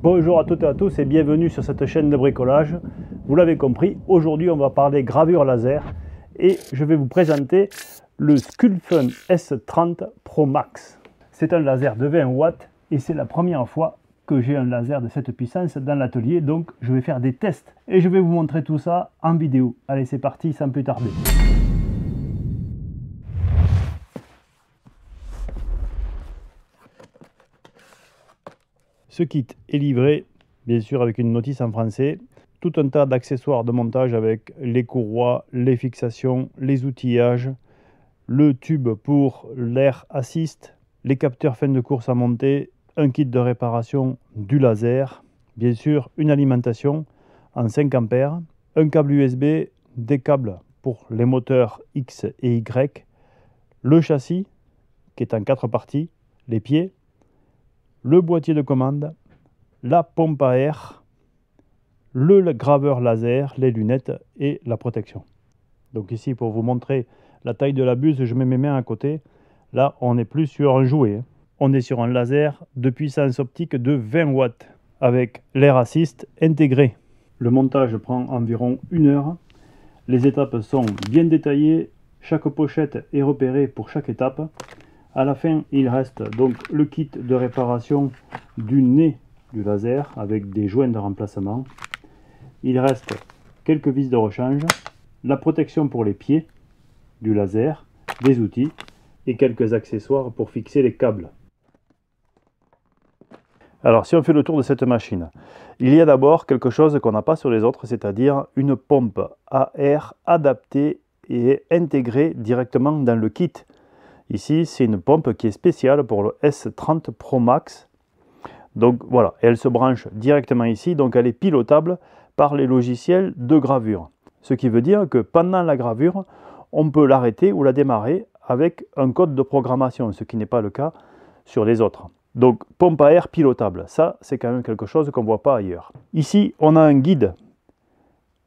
Bonjour à toutes et à tous et bienvenue sur cette chaîne de bricolage. Vous l'avez compris, aujourd'hui on va parler gravure laser et je vais vous présenter le Sculpfun S30 Pro Max. C'est un laser de 20 watts et c'est la première fois que j'ai un laser de cette puissance dans l'atelier, donc je vais faire des tests et je vais vous montrer tout ça en vidéo. Allez, c'est parti sans plus tarder. Ce kit est livré, bien sûr, avec une notice en français. Tout un tas d'accessoires de montage avec les courroies, les fixations, les outillages, le tube pour l'air assist, les capteurs fin de course à monter, un kit de réparation du laser, bien sûr, une alimentation en 5 ampères, un câble USB, des câbles pour les moteurs X et Y, le châssis qui est en 4 parties, les pieds, le boîtier de commande, la pompe à air, le graveur laser, les lunettes et la protection. Donc ici, pour vous montrer la taille de la buse, je mets mes mains à côté. Là, on n'est plus sur un jouet. On est sur un laser de puissance optique de 20 watts avec l'air assist intégré. Le montage prend environ 1 heure. Les étapes sont bien détaillées. Chaque pochette est repérée pour chaque étape. À la fin, il reste donc le kit de réparation du nez du laser avec des joints de remplacement. Il reste quelques vis de rechange, la protection pour les pieds du laser, des outils et quelques accessoires pour fixer les câbles. Alors, si on fait le tour de cette machine, il y a d'abord quelque chose qu'on n'a pas sur les autres, c'est-à-dire une pompe à air adaptée et intégrée directement dans le kit. Ici, c'est une pompe qui est spéciale pour le S30 Pro Max. Donc voilà, elle se branche directement ici, donc elle est pilotable par les logiciels de gravure. Ce qui veut dire que pendant la gravure, on peut l'arrêter ou la démarrer avec un code de programmation, ce qui n'est pas le cas sur les autres. Donc pompe à air pilotable, ça c'est quand même quelque chose qu'on ne voit pas ailleurs. Ici, on a un guide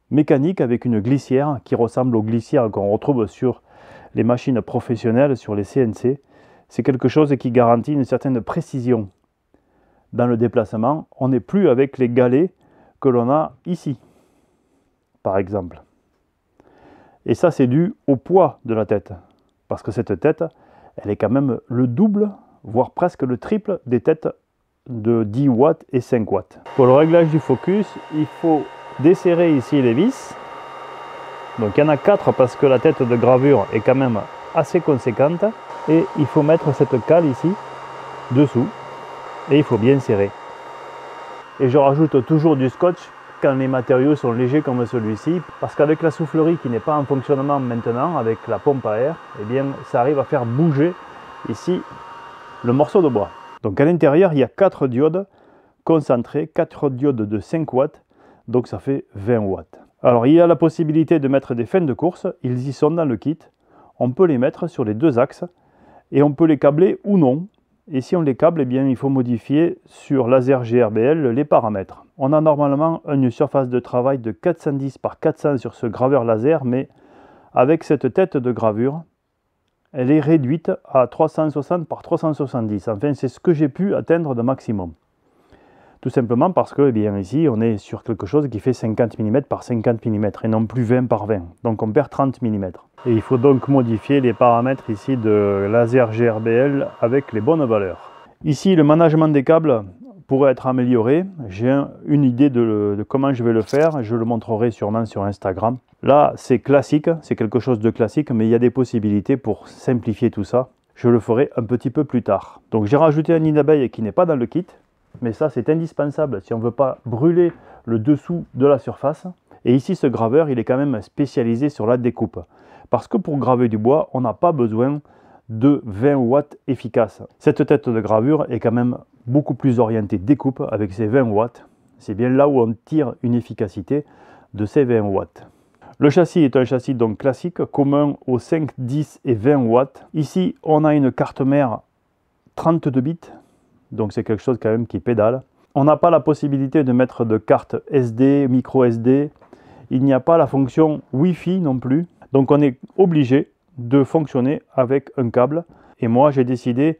mécanique avec une glissière qui ressemble aux glissières qu'on retrouve sur les machines professionnelles, sur les CNC. C'est quelque chose qui garantit une certaine précision dans le déplacement. On n'est plus avec les galets que l'on a ici, par exemple. Et ça, c'est dû au poids de la tête, parce que cette tête, elle est quand même le double, voire presque le triple des têtes de 10 watts et 5 watts. Pour le réglage du focus, il faut desserrer ici les vis. Donc il y en a 4 parce que la tête de gravure est quand même assez conséquente. Et il faut mettre cette cale ici, dessous. Et il faut bien serrer. Et je rajoute toujours du scotch quand les matériaux sont légers comme celui-ci. Parce qu'avec la soufflerie qui n'est pas en fonctionnement maintenant, avec la pompe à air, eh bien ça arrive à faire bouger ici le morceau de bois. Donc à l'intérieur, il y a 4 diodes concentrées, 4 diodes de 5 watts. Donc ça fait 20 watts. Alors il y a la possibilité de mettre des fins de course, ils y sont dans le kit. On peut les mettre sur les 2 axes et on peut les câbler ou non. Et si on les câble, eh bien, il faut modifier sur laser GRBL les paramètres. On a normalement une surface de travail de 410 par 400 sur ce graveur laser, mais avec cette tête de gravure, elle est réduite à 360 par 370. Enfin, c'est ce que j'ai pu atteindre de maximum. Tout simplement parce que, eh bien, ici, on est sur quelque chose qui fait 50 mm par 50 mm et non plus 20 par 20. Donc on perd 30 mm. Et il faut donc modifier les paramètres ici de laser GRBL avec les bonnes valeurs. Ici, le management des câbles pourrait être amélioré. J'ai une idée de comment je vais le faire. Je le montrerai sûrement sur Instagram. Là, c'est classique, c'est quelque chose de classique, mais il y a des possibilités pour simplifier tout ça. Je le ferai un petit peu plus tard. Donc j'ai rajouté un nid d'abeille qui n'est pas dans le kit. Mais ça, c'est indispensable si on ne veut pas brûler le dessous de la surface. Et ici, ce graveur, il est quand même spécialisé sur la découpe. Parce que pour graver du bois, on n'a pas besoin de 20 watts efficaces. Cette tête de gravure est quand même beaucoup plus orientée découpe avec ses 20 watts. C'est bien là où on tire une efficacité de ces 20 watts. Le châssis est un châssis donc classique, commun aux 5, 10 et 20 watts. Ici, on a une carte mère 32 bits. Donc c'est quelque chose quand même qui pédale. On n'a pas la possibilité de mettre de carte SD, micro SD. Il n'y a pas la fonction Wi-Fi non plus. Donc on est obligé de fonctionner avec un câble. Et moi j'ai décidé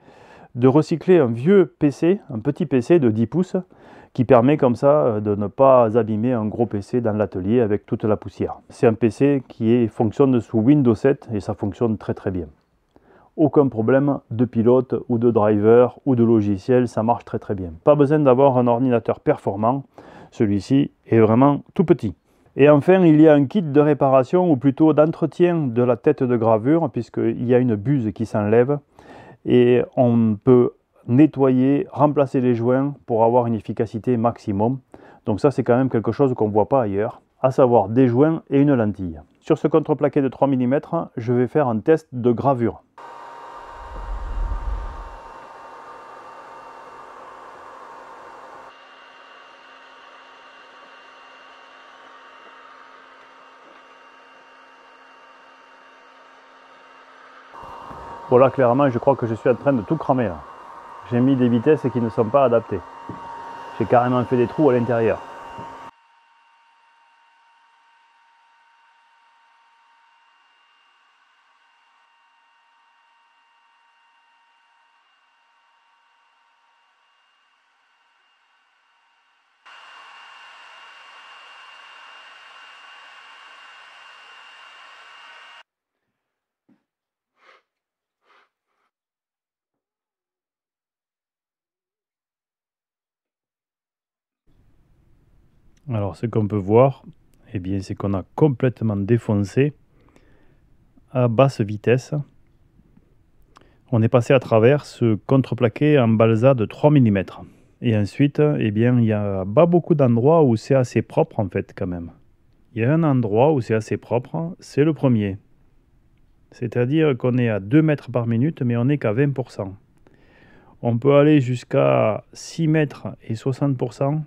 de recycler un vieux PC, un petit PC de 10 pouces qui permet comme ça de ne pas abîmer un gros PC dans l'atelier avec toute la poussière. C'est un PC qui fonctionne sous Windows 7 et ça fonctionne très très bien. Aucun problème de pilote ou de driver ou de logiciel, ça marche très très bien. Pas besoin d'avoir un ordinateur performant, celui-ci est vraiment tout petit. Et enfin, il y a un kit de réparation ou plutôt d'entretien de la tête de gravure puisqu'il y a une buse qui s'enlève et on peut nettoyer, remplacer les joints pour avoir une efficacité maximum. Donc ça c'est quand même quelque chose qu'on ne voit pas ailleurs, à savoir des joints et une lentille. Sur ce contreplaqué de 3 mm, je vais faire un test de gravure. Voilà, clairement je crois que je suis en train de tout cramer là. J'ai mis des vitesses qui ne sont pas adaptées. J'ai carrément fait des trous à l'intérieur. Alors ce qu'on peut voir, eh bien, c'est qu'on a complètement défoncé à basse vitesse. On est passé à travers ce contreplaqué en balsa de 3 mm. Et ensuite, eh bien, il n'y a pas beaucoup d'endroits où c'est assez propre en fait quand même. Il y a un endroit où c'est assez propre, c'est le premier. C'est-à-dire qu'on est à 2 mètres par minute, mais on n'est qu'à 20%. On peut aller jusqu'à 6 mètres et 60%.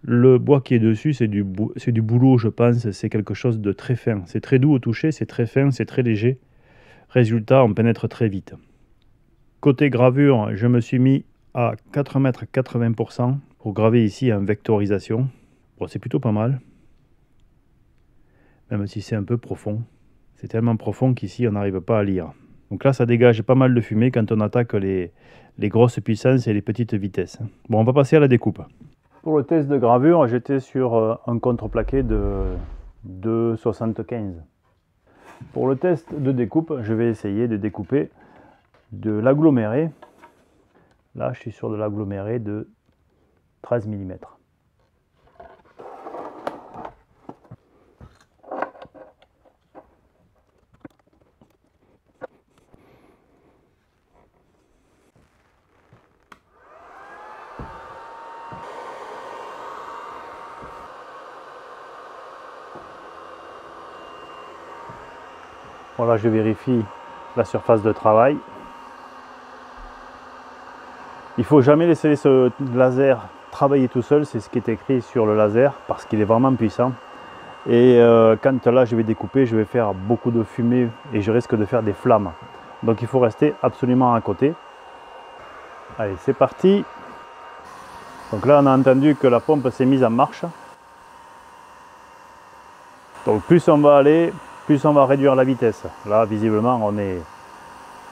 Le bois qui est dessus, c'est du boulot, je pense. C'est quelque chose de très fin. C'est très doux au toucher, c'est très fin, c'est très léger. Résultat, on pénètre très vite. Côté gravure, je me suis mis à 4 mètres 80% pour graver ici en vectorisation. Bon, c'est plutôt pas mal. Même si c'est un peu profond. C'est tellement profond qu'ici, on n'arrive pas à lire. Donc là, ça dégage pas mal de fumée quand on attaque les grosses puissances et les petites vitesses. Bon, on va passer à la découpe. Pour le test de gravure, j'étais sur un contreplaqué de 2,75. Pour le test de découpe, je vais essayer de découper de l'aggloméré. Là, je suis sur de l'aggloméré de 13 mm. Voilà, je vérifie la surface de travail. Il ne faut jamais laisser ce laser travailler tout seul, c'est ce qui est écrit sur le laser, parce qu'il est vraiment puissant. Et quand là je vais découper, je vais faire beaucoup de fumée et je risque de faire des flammes. Donc il faut rester absolument à côté. Allez, c'est parti. Donc là on a entendu que la pompe s'est mise en marche. Donc plus on va aller, plus on va réduire la vitesse. Là visiblement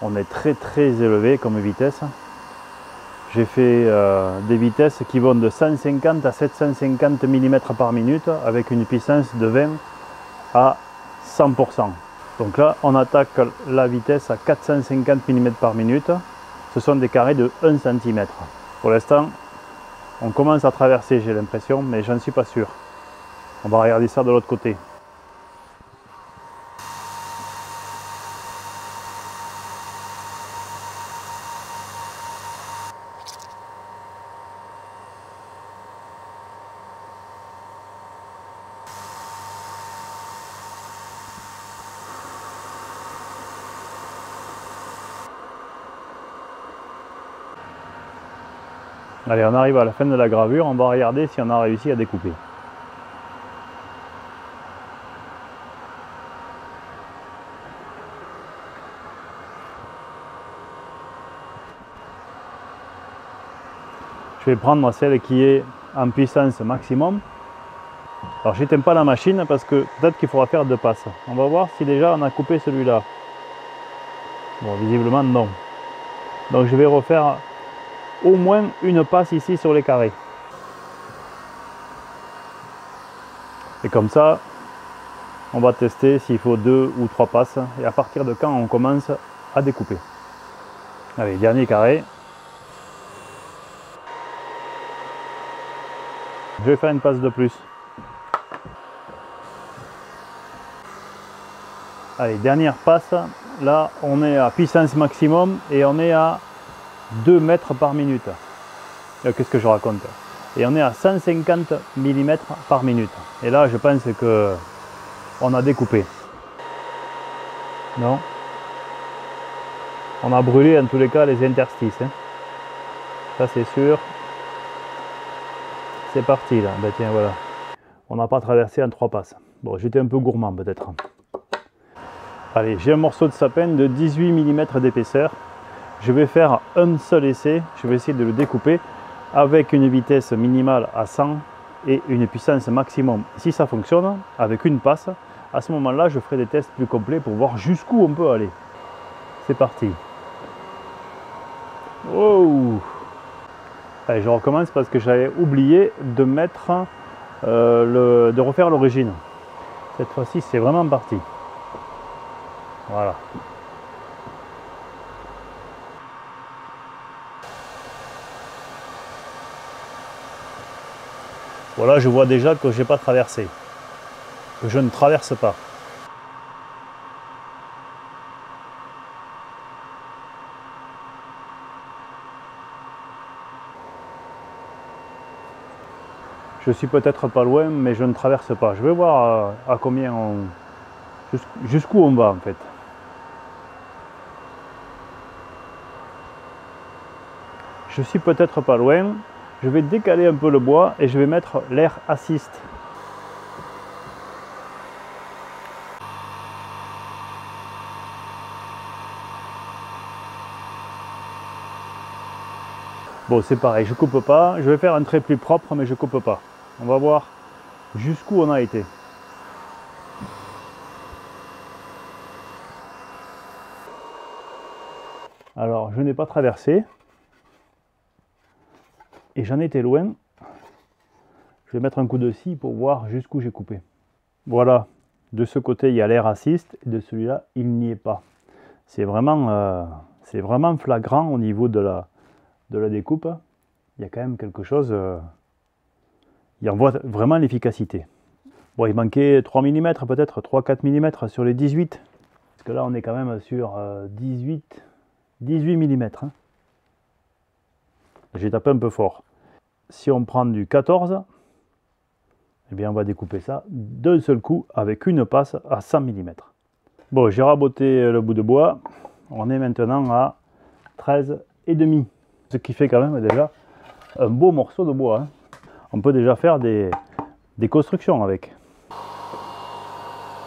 on est très très élevé comme vitesse. J'ai fait des vitesses qui vont de 150 à 750 mm par minute avec une puissance de 20 à 100%. Donc là on attaque la vitesse à 450 mm par minute. Ce sont des carrés de 1 cm. Pour l'instant on commence à traverser, j'ai l'impression, mais j'en suis pas sûr. On va regarder ça de l'autre côté. Allez, on arrive à la fin de la gravure, on va regarder si on a réussi à découper. Je vais prendre celle qui est en puissance maximum. Alors je n'éteins pas la machine parce que peut-être qu'il faudra faire 2 passes. On va voir si déjà on a coupé celui-là. Bon, visiblement non. Donc je vais refaire au moins une passe ici sur les carrés. Et comme ça, on va tester s'il faut 2 ou 3 passes et à partir de quand on commence à découper. Allez, dernier carré. Je vais faire une passe de plus. Allez, dernière passe. Là, on est à puissance maximum et on est à 2 mètres par minute. Qu'est-ce que je raconte? Et on est à 150 mm par minute. Et là, je pense que on a découpé. Non? On a brûlé en tous les cas les interstices. Hein. Ça, c'est sûr. C'est parti là. Ben tiens, voilà. On n'a pas traversé en 3 passes. Bon, j'étais un peu gourmand peut-être. Allez, j'ai un morceau de sapin de 18 mm d'épaisseur. Je vais faire un seul essai. Je vais essayer de le découper avec une vitesse minimale à 100 et une puissance maximum. Si ça fonctionne, avec une passe, à ce moment-là, je ferai des tests plus complets pour voir jusqu'où on peut aller. C'est parti. Oh! Allez, je recommence parce que j'avais oublié de mettre de refaire l'origine. Cette fois-ci, c'est vraiment parti. Voilà. Voilà, je vois déjà que je n'ai pas traversé. Que je ne traverse pas. Je suis peut-être pas loin, mais je ne traverse pas. Je vais voir à combien on... jusqu'où on va en fait. Je suis peut-être pas loin. Je vais décaler un peu le bois et je vais mettre l'air assist. Bon, c'est pareil, je coupe pas. Je vais faire un trait plus propre, mais je coupe pas. On va voir jusqu'où on a été. Alors, je n'ai pas traversé. Et j'en étais loin. Je vais mettre un coup de scie pour voir jusqu'où j'ai coupé. Voilà, de ce côté, il y a l'air assist, et de celui-là, il n'y est pas. C'est vraiment flagrant au niveau de la découpe. Il y a quand même quelque chose... il en voit vraiment l'efficacité. Bon, il manquait 3 mm peut-être, 3-4 mm sur les 18. Parce que là, on est quand même sur 18 mm. Hein. J'ai tapé un peu fort. Si on prend du 14, eh bien on va découper ça d'un seul coup avec une passe à 100 mm. Bon, j'ai raboté le bout de bois. On est maintenant à 13,5. Ce qui fait quand même déjà un beau morceau de bois. Hein. On peut déjà faire des constructions avec.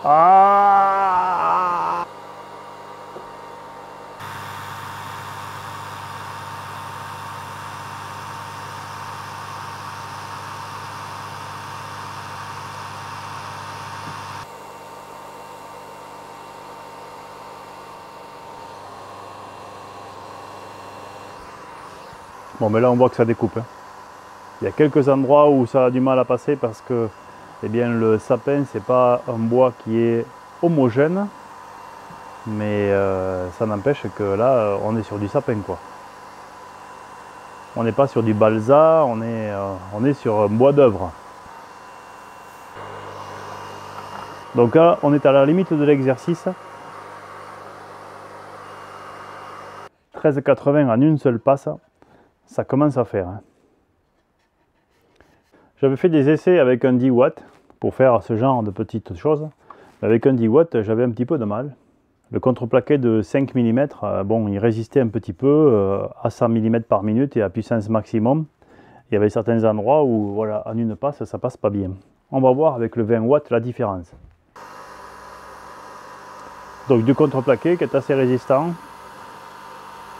Ah! Bon, mais là on voit que ça découpe. Hein. Il y a quelques endroits où ça a du mal à passer parce que eh bien, le sapin, c'est pas un bois qui est homogène, mais ça n'empêche que là, on est sur du sapin, quoi. On n'est pas sur du balsa, on est sur un bois d'œuvre. Donc là, on est à la limite de l'exercice. 13,80 en une seule passe, ça commence à faire. Hein. J'avais fait des essais avec un 10 watts pour faire ce genre de petites choses. Avec un 10 watts, j'avais un petit peu de mal. Le contreplaqué de 5 mm, bon, il résistait un petit peu à 100 mm par minute et à puissance maximum. Il y avait certains endroits où, voilà, en une passe, ça passe pas bien. On va voir avec le 20 watts la différence. Donc du contreplaqué qui est assez résistant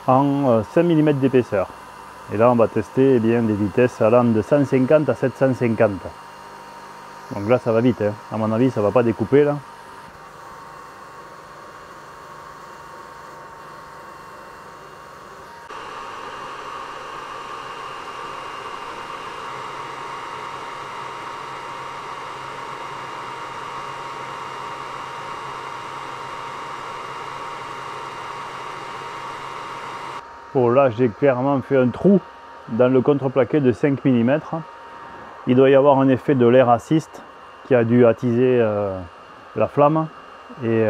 en 5 mm d'épaisseur. Et là, on va tester eh bien, des vitesses allant de 150 à 750. Donc là, ça va vite. Hein. À mon avis, ça ne va pas découper là. Bon, là j'ai clairement fait un trou dans le contreplaqué de 5 mm. Il doit y avoir un effet de l'air assist qui a dû attiser la flamme, et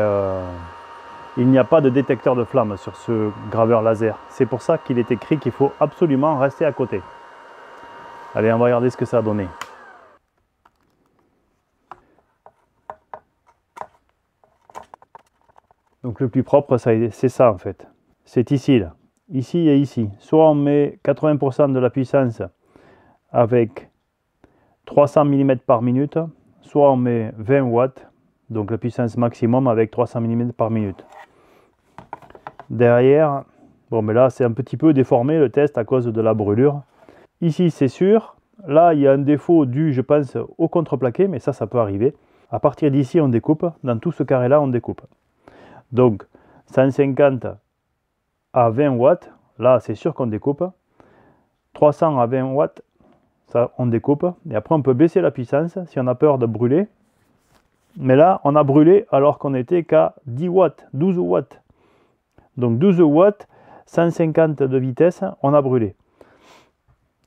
il n'y a pas de détecteur de flamme sur ce graveur laser. C'est pour ça qu'il est écrit qu'il faut absolument rester à côté. Allez, on va regarder ce que ça a donné. Donc le plus propre, c'est ça en fait. C'est ici, là. Ici et ici. Soit on met 80% de la puissance avec 300 mm par minute, soit on met 20 watts, donc la puissance maximum avec 300 mm par minute. Derrière, bon mais là c'est un petit peu déformé le test à cause de la brûlure. Ici c'est sûr, là il y a un défaut dû je pense au contreplaqué, mais ça peut arriver. À partir d'ici on découpe, dans tout ce carré là on découpe. Donc 150 à 20 watts, là c'est sûr qu'on découpe. 300 à 20 watts, ça on découpe. Et après on peut baisser la puissance si on a peur de brûler. Mais là on a brûlé alors qu'on était qu'à 10 watts, 12 watts. Donc 12 watts, 150 de vitesse, on a brûlé.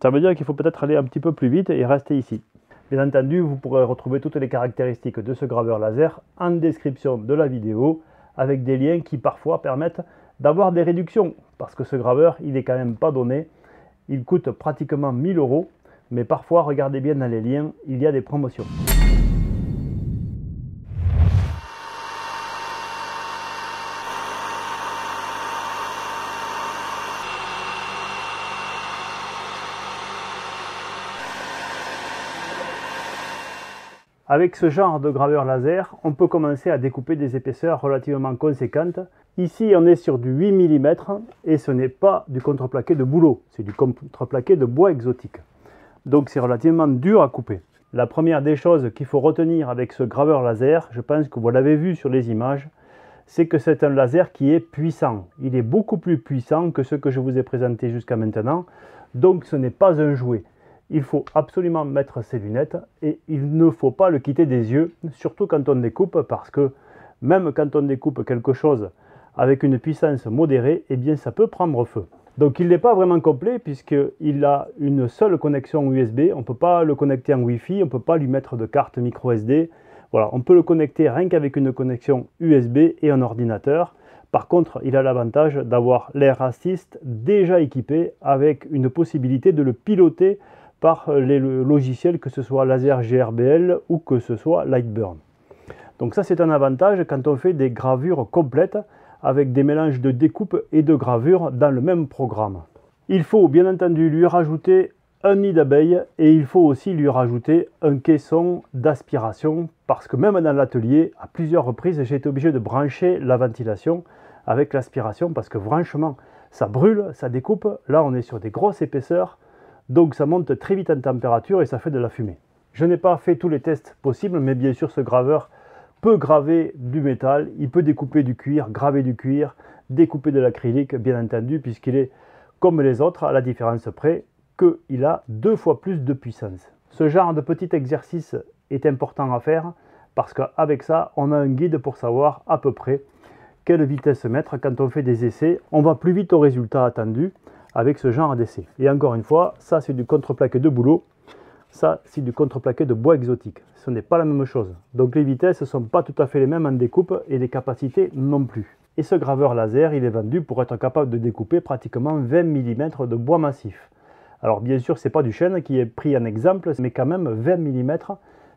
Ça veut dire qu'il faut peut-être aller un petit peu plus vite et rester ici. Bien entendu, vous pourrez retrouver toutes les caractéristiques de ce graveur laser en description de la vidéo, avec des liens qui parfois permettent d'avoir des réductions. Parce que ce graveur, il n'est quand même pas donné. Il coûte pratiquement 1000 €, mais parfois, regardez bien dans les liens, il y a des promotions. Avec ce genre de graveur laser, on peut commencer à découper des épaisseurs relativement conséquentes. Ici, on est sur du 8 mm et ce n'est pas du contreplaqué de bouleau, c'est du contreplaqué de bois exotique. Donc c'est relativement dur à couper. La première des choses qu'il faut retenir avec ce graveur laser, je pense que vous l'avez vu sur les images, c'est que c'est un laser qui est puissant. Il est beaucoup plus puissant que ce que je vous ai présenté jusqu'à maintenant, donc ce n'est pas un jouet. Il faut absolument mettre ses lunettes et il ne faut pas le quitter des yeux, surtout quand on découpe, parce que même quand on découpe quelque chose avec une puissance modérée, eh bien ça peut prendre feu. Donc il n'est pas vraiment complet puisqu'il a une seule connexion USB, on ne peut pas le connecter en Wi-Fi, on ne peut pas lui mettre de carte micro SD. Voilà, on peut le connecter rien qu'avec une connexion USB et un ordinateur. Par contre, il a l'avantage d'avoir l'air assist déjà équipé avec une possibilité de le piloter par les logiciels, que ce soit Laser GRBL ou que ce soit Lightburn. Donc ça c'est un avantage quand on fait des gravures complètes avec des mélanges de découpe et de gravure dans le même programme. Il faut bien entendu lui rajouter un nid d'abeille et il faut aussi lui rajouter un caisson d'aspiration parce que même dans l'atelier, à plusieurs reprises, j'ai été obligé de brancher la ventilation avec l'aspiration parce que franchement, ça brûle, ça découpe. Là, on est sur des grosses épaisseurs. Donc ça monte très vite en température et ça fait de la fumée. Je n'ai pas fait tous les tests possibles, mais bien sûr ce graveur peut graver du métal, il peut découper du cuir, graver du cuir, découper de l'acrylique bien entendu, puisqu'il est comme les autres, à la différence près qu'il a 2 fois plus de puissance. Ce genre de petit exercice est important à faire parce qu'avec ça, on a un guide pour savoir à peu près quelle vitesse mettre quand on fait des essais. On va plus vite au résultat attendu avec ce genre d'essai. Et encore une fois, ça c'est du contreplaqué de bouleau, ça c'est du contreplaqué de bois exotique. Ce n'est pas la même chose. Donc les vitesses ne sont pas tout à fait les mêmes en découpe et les capacités non plus. Et ce graveur laser, il est vendu pour être capable de découper pratiquement 20 mm de bois massif. Alors bien sûr, ce n'est pas du chêne qui est pris en exemple, mais quand même 20 mm,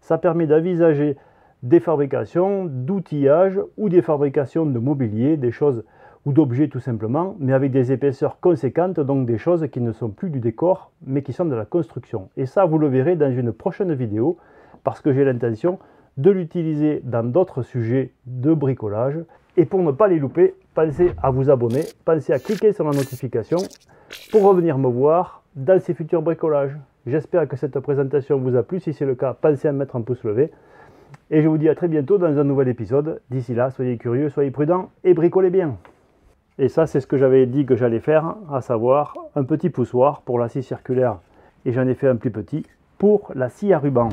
ça permet d'envisager des fabrications d'outillage ou des fabrications de mobilier, des choses ou d'objets tout simplement, mais avec des épaisseurs conséquentes, donc des choses qui ne sont plus du décor, mais qui sont de la construction. Et ça, vous le verrez dans une prochaine vidéo, parce que j'ai l'intention de l'utiliser dans d'autres sujets de bricolage. Et pour ne pas les louper, pensez à vous abonner, pensez à cliquer sur la notification pour revenir me voir dans ces futurs bricolages. J'espère que cette présentation vous a plu. Si c'est le cas, pensez à mettre un pouce levé. Et je vous dis à très bientôt dans un nouvel épisode. D'ici là, soyez curieux, soyez prudents et bricolez bien. Et ça, c'est ce que j'avais dit que j'allais faire, à savoir un petit poussoir pour la scie circulaire. Et j'en ai fait un plus petit pour la scie à ruban.